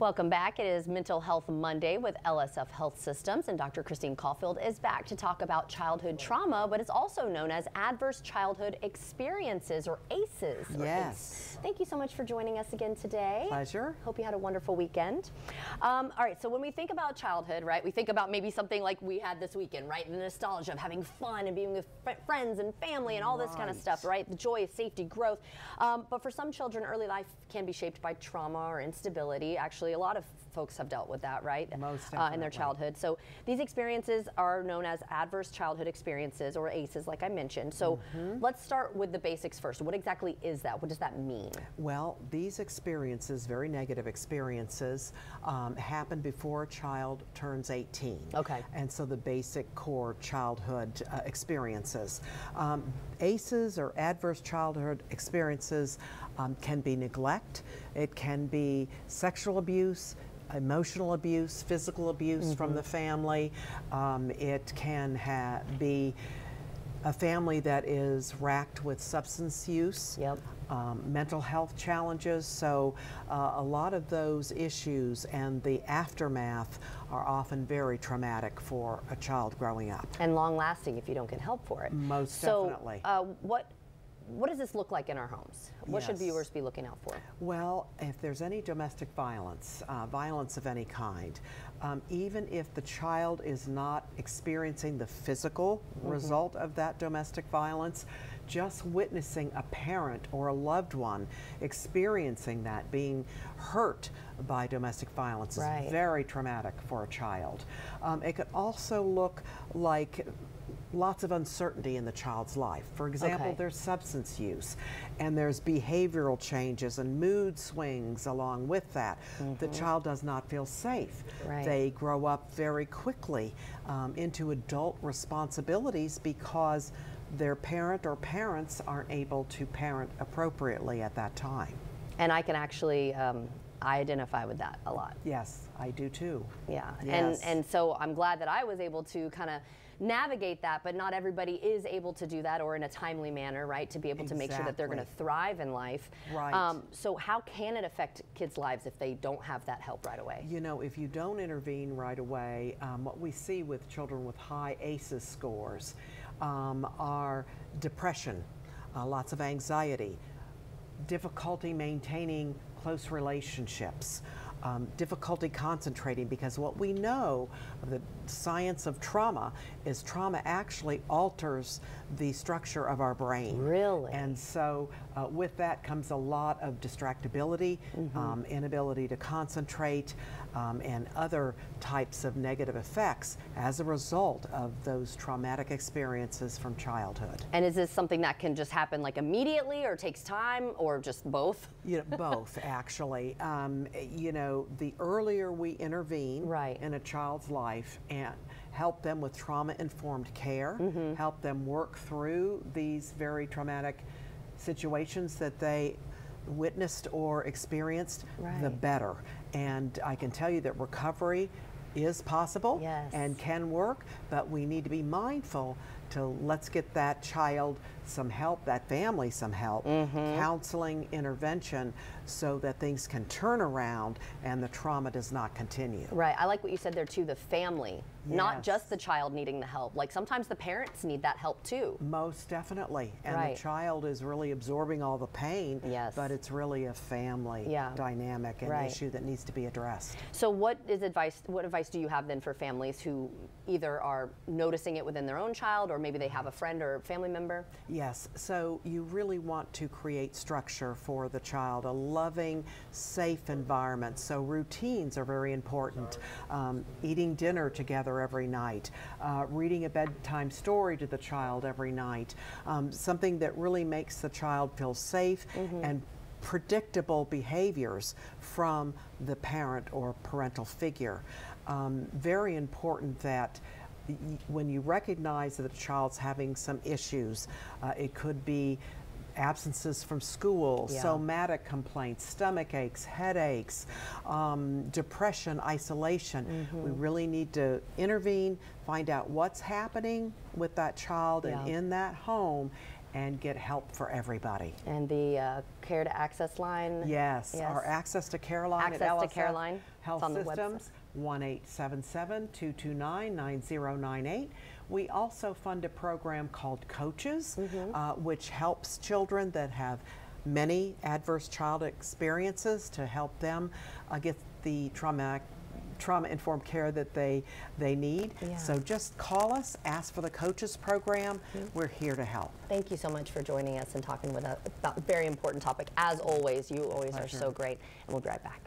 Welcome back. It is Mental Health Monday with LSF Health Systems, and Dr. Christine Caulfield is back to talk about childhood trauma, but it's also known as Adverse Childhood Experiences, or ACEs. Yes. Thank you so much for joining us again today. Pleasure. Hope you had a wonderful weekend. All right, so when we think about childhood, right, we think about maybe something like we had this weekend, right? The nostalgia of having fun and being with friends and family and all this kind of stuff, right? The joy, safety, growth. But for some children, early life can be shaped by trauma or instability. Actually, a lot of folks have dealt with that, right? Most in their childhood. So these experiences are known as adverse childhood experiences, or ACEs, like I mentioned. So let's start with the basics first. What exactly is that? What does that mean? Well, these experiences, very negative experiences, happen before a child turns 18. Okay. And so the basic core childhood experiences. ACEs, or adverse childhood experiences, can be neglect, it can be sexual abuse, emotional abuse, physical abuse from the family. It can be a family that is racked with substance use, mental health challenges. So a lot of those issues and the aftermath are often very traumatic for a child growing up. And long lasting if you don't get help for it. Most definitely. So what does this look like in our homes? What should viewers be looking out for? Well, if there's any domestic violence, violence of any kind, even if the child is not experiencing the physical result of that domestic violence, just witnessing a parent or a loved one experiencing that, being hurt by domestic violence, is very traumatic for a child. It could also look like lots of uncertainty in the child's life. For example, there's substance use, and there's behavioral changes and mood swings along with that. The child does not feel safe. They grow up very quickly into adult responsibilities because their parent or parents aren't able to parent appropriately at that time. And I can actually I identify with that a lot. Yes, I do too. Yeah, and so I'm glad that I was able to kind of navigate that, but not everybody is able to do that, or in a timely manner, right, to be able to make sure that they're going to thrive in life. So how can it affect kids' lives if they don't have that help right away? You know, if you don't intervene right away, what we see with children with high ACEs scores are depression, lots of anxiety, difficulty maintaining close relationships, difficulty concentrating, because what we know of the science of trauma is trauma actually alters the structure of our brain. Really? And so with that comes a lot of distractibility, inability to concentrate, and other types of negative effects as a result of those traumatic experiences from childhood. And is this something that can just happen like immediately, or takes time, or just both? You know, both actually. You know, the earlier we intervene in a child's life and help them with trauma-informed care, help them work through these very traumatic situations that they witnessed or experienced, the better. And I can tell you that recovery is possible and can work, but we need to be mindful to let's get that child some help, that family some help, counseling, intervention, so that things can turn around and the trauma does not continue. Right. I like what you said there too, the family, not just the child needing the help. Like sometimes the parents need that help too. Most definitely. And the child is really absorbing all the pain, but it's really a family dynamic and issue that needs to be addressed. So what advice do you have then for families who either are noticing it within their own child, or maybe they have a friend or family member? Yes, so you really want to create structure for the child, a loving, safe environment. So routines are very important. Eating dinner together every night, reading a bedtime story to the child every night, something that really makes the child feel safe and predictable behaviors from the parent or parental figure. Very important that when you recognize that a child's having some issues, it could be absences from school, somatic complaints, stomach aches, headaches, depression, isolation. We really need to intervene, find out what's happening with that child and in that home, and get help for everybody. And the Care to Access line? Yes, our Access to Care line at LSF Health Systems, 1-877-229-9098. We also fund a program called Coaches, which helps children that have many adverse child experiences to help them get the trauma-informed care that they need. So just call us, ask for the Coaches program. We're here to help. Thank you so much for joining us and talking with us about a very important topic. As always, you always are so great. And we'll be right back.